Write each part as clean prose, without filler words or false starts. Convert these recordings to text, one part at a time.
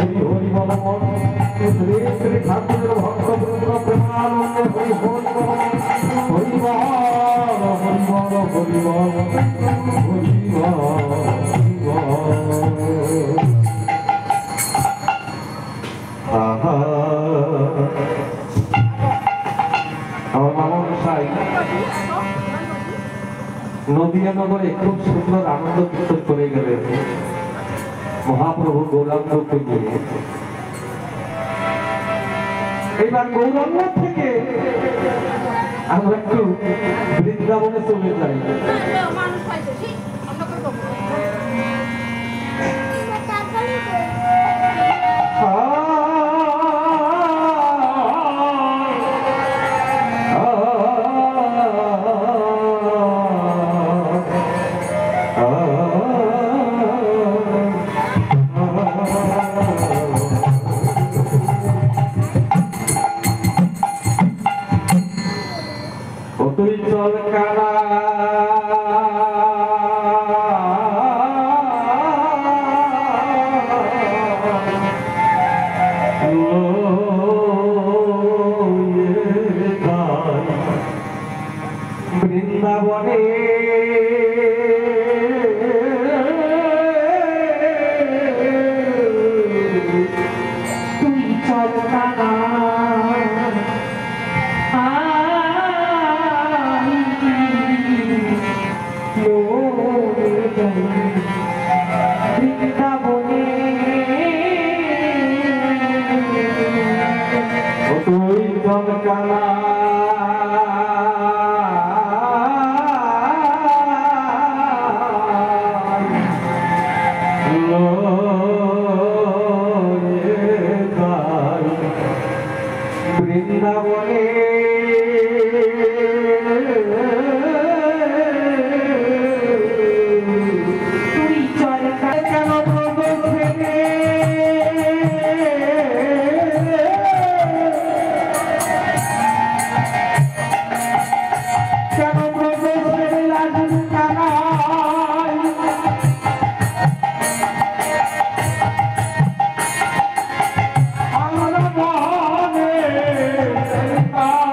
हरि हरि बोल श्री श्री ठाकुर भक्त प्रेमानंद हरि बोल हरि बोल हरि बोल हरि बोल हरि बोल आहा আমার মামা মশাই নদিয়া নগরে খুব সুন্দর আনন্দ কীর্তন করে গেলেন মহাপ্রভু গৌরাঙ্গকে নিয়ে। এইবার গৌরাঙ্গ থেকে আমরা একটু বৃন্দাবনে চলে যাই। বৃন্দাবনে তুই চল কানা বৃন্দাবনে তুই চল কানা বৃন্দাবনে তুই চল কেন Ah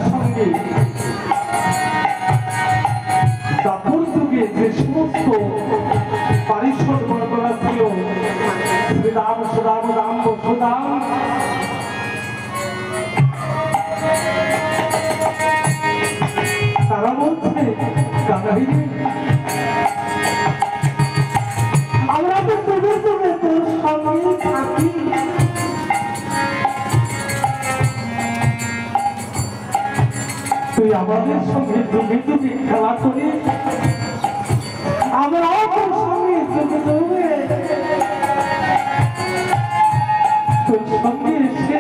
সঙ্গে দাপর যুগে যে সমস্ত পারিষদ বর্ণনা ছিল শ্রীরাম সুদাম রাম বসুদাম তারা বলছে কানাই আমরা তো যুগে যুগে তোর সঙ্গে থাকি তুই আমাদের সঙ্গে যুগে যুগে খেলা করিস আমরাও তোর সঙ্গে যুগে যুগে তোর সঙ্গে এসে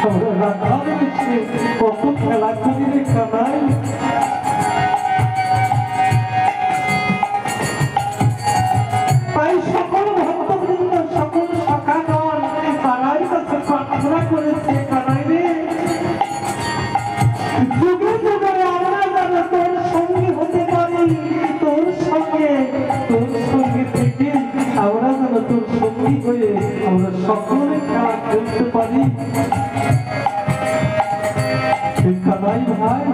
আমরা রাধা এসে কত খেলা করি রে কানাই তাই সকল ভক্তবৃন্দ সকল সখাগণ তারাই কাছে প্রার্থনা করেছে কানাই রে যুগে যুগে আমরা যেন তোর সঙ্গে হতে পারি তোর সঙ্গে থেকে আমরা যেন তোর সঙ্গী হয়ে আমরা সকলে খেলা খেলতে পারি কানাই ভাই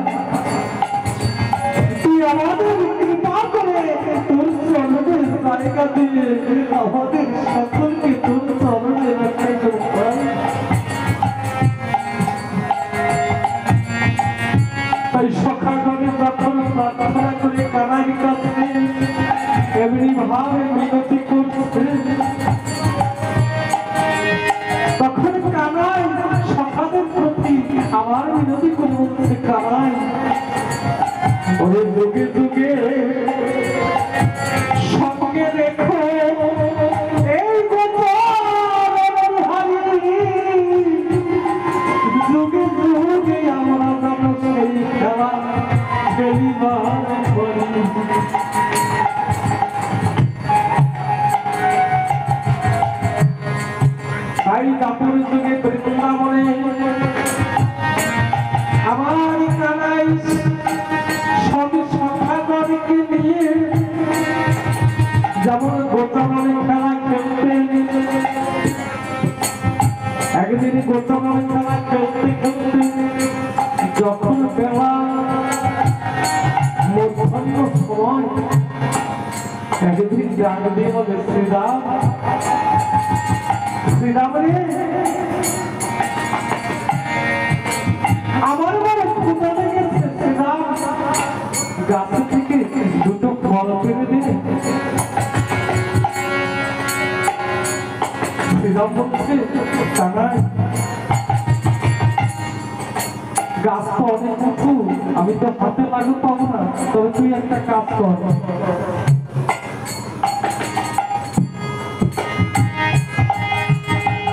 তুই আমাদের কৃপা করে তোর চরণের জায়গা দিয়ে আমাদের সকলকে তোর চরণে রাখাই ভাই তাই সখাগণে যখন প্রার্থনা করে কানাই কাছে এমনি ভাবে মিনতি করছে তখন কানাই সখাদের প্রতি আমার মিনতি করে বলছে কানাই ওরে যুগে যুগে সঙ্গে রেখো এই যুগে যুগে আমরা যেন সেই খেলা খেলিবার করি তাই দাপুর যুগে বৃন্দাবনে আমার কানাই সব সখাগণকে নিয়ে যেমন গোচামণি খেলা খেলতেন একদিন গোচামণি খেলা খেলতে খেলতে যখন বেলা মধ্যাহ্ন সময় একদিন ডাক দিয়ে বলে শ্রীরাম শ্রীরাম রে আমার বড় ক্ষুধা লেগেছে শ্রীরাম গাছ থেকে দুটো ফল পেরে দে শ্রীরাম বলছে কানাই গাছ তো অনেক উঁচু আমি তো হাতে লাগু পাবো না তবে তুই একটা কাজ কর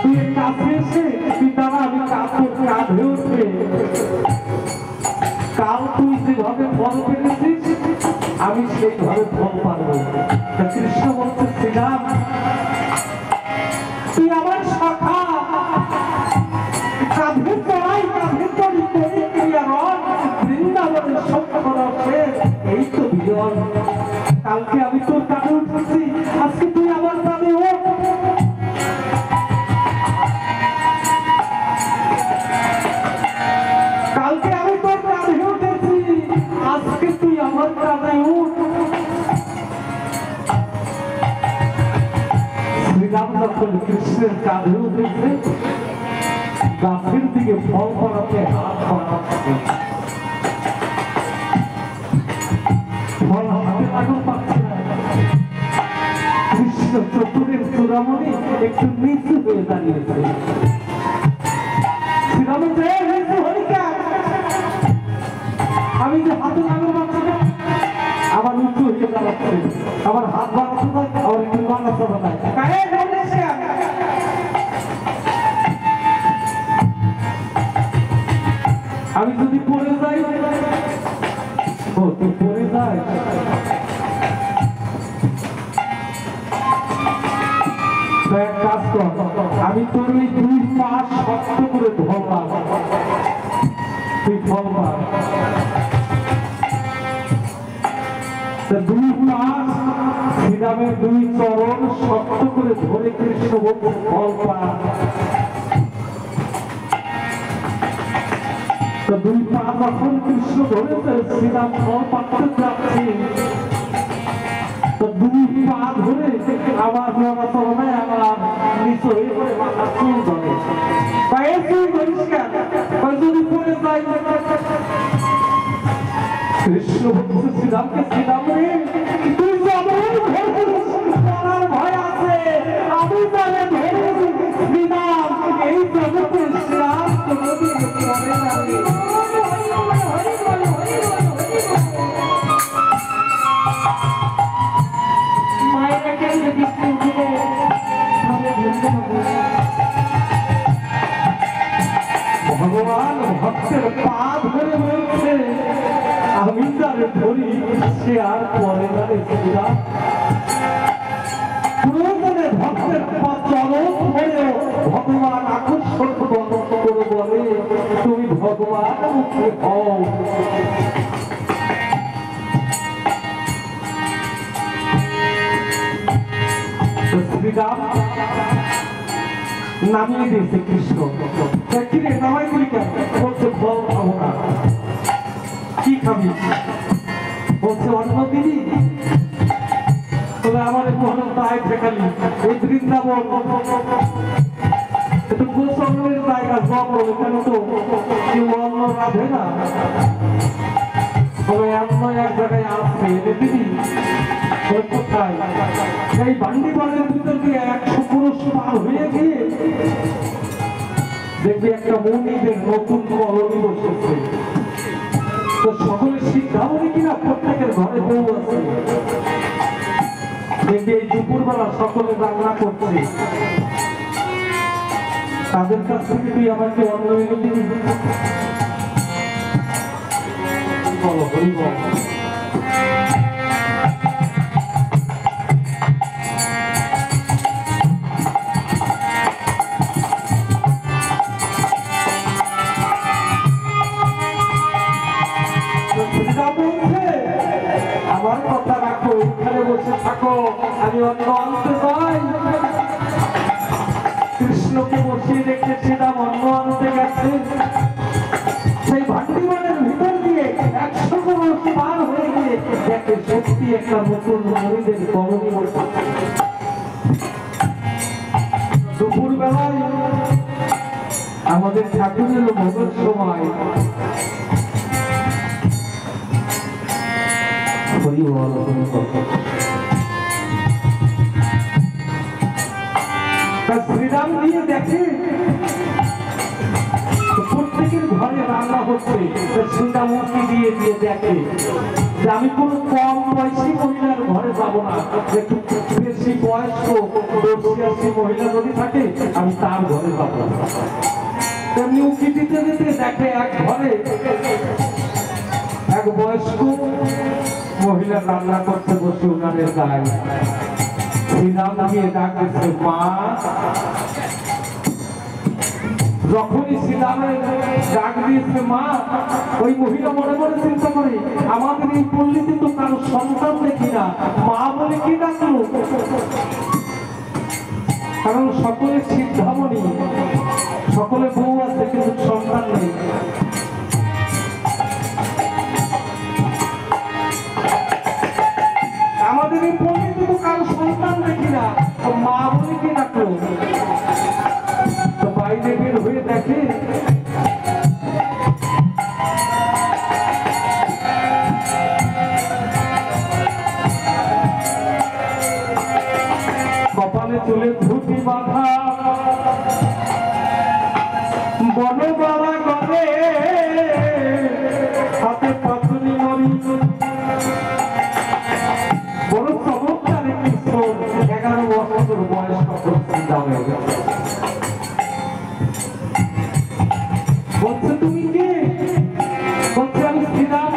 তুই কাছে এসে তুই দাঁড়া আমি কাঁধে উঠবে কাল তুই যেভাবে ফল পেয়েছিস আমি সেইভাবে ফল পাবো কৃষ্ণ বলছে শ্রীরাম তুই আমার সখা কাঁধে চড়াই কাঁধে চড়ি করে ক্রিয়ারণ বৃন্দাবনের সত্য রসে এই তো বিজয় কালকে আমি তোর কাঁধে উঠেছি আজকে তুই আমার কাঁধে ওঠ কালকে আমি তোর কাঁধে উঠেছি আজকে তুই আমার কাঁধে উঠ শ্রীরাম যখন কৃষ্ণের কাঁধে উঠেছে গাছের দিকে ফল পড়াতে হাত বাড়াচ্ছে ফল হাতে লাগু পাচ্ছে না কৃষ্ণ চতুরের চূড়ামণি একটু নিচু হয়ে দাঁড়িয়েছে আমি যে হাতে লাগু পাচ্ছি না আমার উঁচু হয়ে দাঁড়াচ্ছে আমার হাত বাড়াতে না আমার একটু বাড়াতে না আমি যদি পড়ে যাই তুই পড়ে যাই এক কাজ কর আমি তোর ওই দুই পা শক্ত করে ধরলাম তুই ধরবা দুই পা শ্রীরামের দুই চরণ শক্ত করে ধরে কৃষ্ণ ফল পা তো দুই পা যখন কৃষ্ণ ধরেছে শ্রীরাম ফল পাঠতে যাচ্ছে, তো দুই পা ধরে আমার নড়াচড়ায় আমার নিচে হয়ে পড়ে মাথা চুল ধরে, পায়ে চুল পরিষ্কার যদি পড়ে যায়। কৃষ্ণ বলছে শ্রীরামকে, শ্রীরাম রে তুই যেমন ধরার ভয় আছে, আমি তাহলে ধরেছি শ্রীরাম এই জগতে শ্রীরাম কোনদিন পড়ে যাবে। ভগবান ভক্তের পা ধরে বলছে আমি তার ধরি, সে আর পরে না রে শ্রীরাম। প্রয়োজনে ভক্তের পা চরণ ধরেও ভগবান আকর্ষণ করে বলে তুমি ভগবান মুখে হও। শ্রীরাম নামিয়ে দিয়েছে কৃষ্ণ, কিরে নামাই দিলি কেন? বলছে ফল খাবো না। কি খাবি? বলছে অন্ন দিবি। তবে আমার একটু হঠাৎ দায় ঠেকালি, এই বৃন্দাবন একটু গোসলের জায়গা, জঙ্গল, এখানে তো কেউ অন্ন রাধে না, তবে অন্ন এক জায়গায় আসবে, এনে দিবি। কোথায়? এই বান্ডিবানের ভিতর দিয়ে 100 পুরুষ পার হয়ে গিয়ে দেখবি একটা মন্দিরের নতুন কলোনি বসেছে। তো সকলে শিক্ষামণি কিনা প্রত্যেকের ঘরে বউ আছে, দেখবি এই দুপুরবেলা সকলে রান্না করছে, তাদের কাছ থেকে তুই আমাকে অন্ন এনে দিবি। বলো হরি বল। আমার কথা রাখো, এখানে বসে থাকো, আমি অন্ন আনতে যাই। কৃষ্ণকে বসিয়ে রেখে শ্রীরাম অন্ন আনতে গেছে। সেই ভান্ডিবানের ভিতর দিয়ে 100 বছর পার হয়ে গিয়ে দেখে সত্যি একটা নতুন মন্দিরের কলোনি বসে। দুপুর বেলায় আমাদের ঠাকুরের ভোগের সময় শ্রীরাম দিয়ে দেখে প্রত্যেকের ঘরে রান্না হচ্ছে। শ্রীরাম উঁকি দিয়ে দিয়ে দেখে যে আমি কোনো কম বয়সী মহিলার ঘরে যাবো না, একটু বেশি বয়স্ক 80 মহিলা যদি থাকে আমি তার ঘরে যাবো। তেমনি উঁকি দিতে দিতে দেখে এক ঘরে এক বয়স্ক মহিলা রান্না করতে বসে উনানের গায়ে। শ্রীরাম দিয়ে ডাকছে মা। যখনই শ্রীরামের ডাক দিয়েছে মা, ওই মহিলা মনে মনে চিন্তা করে আমাদের এই পল্লীতে তো কারো সন্তান দেখি না, মা বলে কি ডাকলো? কারণ সকলে সিদ্ধামণি, সকলে বউ আছে কিন্তু সন্তান নেই। আমাদের এই পল্লীতে তো কারো সন্তান দেখি না, মা বলে কি ডাকলো? তো বাইরে বের হয়ে দেখে কপালে চুলে ধুতি বাঁধা, বনবালা করে হাতে পাথুনি মরি, বড় চমৎকার একটি 11 বছর বয়স তখন চিন্তা হয়ে গেছে। বলছে তুমি কে? বলছে আমি শ্রীরাম।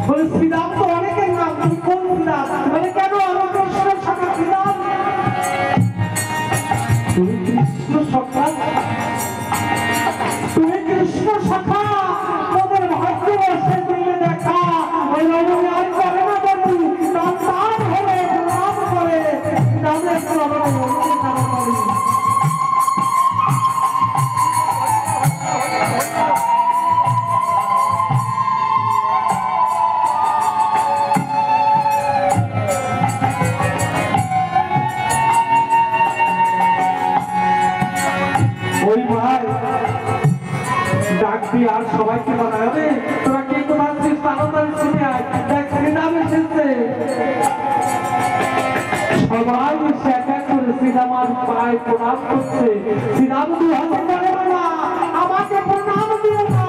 বলে শ্রীরাম তো অনেকের নাম, তুমি কোন শ্রীরাম? বলে কেন? আমি কৃষ্ণের সঙ্গে শ্রীরাম। দিয়ে আর সবাইকে বানায় রে তোরা কে কোথা আছিস তাড়াতাড়ি শুনে আয় দেখ শ্রীরাম এসেছে সবাই এসে এক এক করে শ্রীরামার পায়ে প্রণাম করছে শ্রীরাম দু হাতে করে না আমাকে প্রণাম দিও না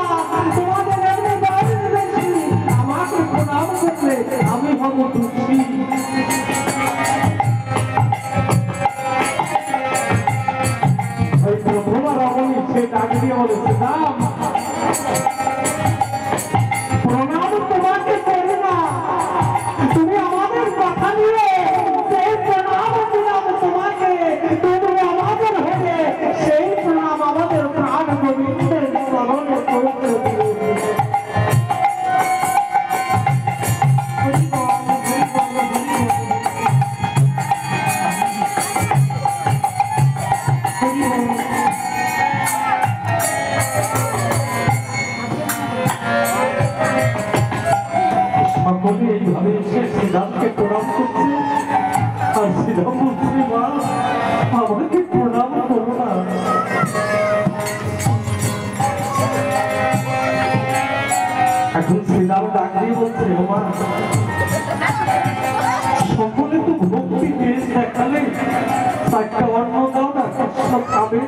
তোমাদের এমনি বয়স বেশি আমাকে প্রণাম করলে আমি হব খুশি ওই প্রথমবার অবনী সে ডাক দিয়ে বলে শ্রীরাম প্রণাম তোমাকে করি না তুমি আমাদের কথা নিয়ে সেই প্রণাম দিলাম তোমাকে তুমি আমাদের হয়ে সেই প্রণাম আমাদের প্রাণ গোবিন্দের স্মরণে করতে সকলে এইভাবে এসে শ্রীরামকে প্রণাম করছে আর শ্রীরাম বলছে মা আমাকে প্রণাম করো না এখন শ্রীরাম ডাক দিয়ে বলছে মা সকলে তো ভক্তি পেয়ে দেখালে চারটা অন্ন দাও না কৃষ্ণ খাবে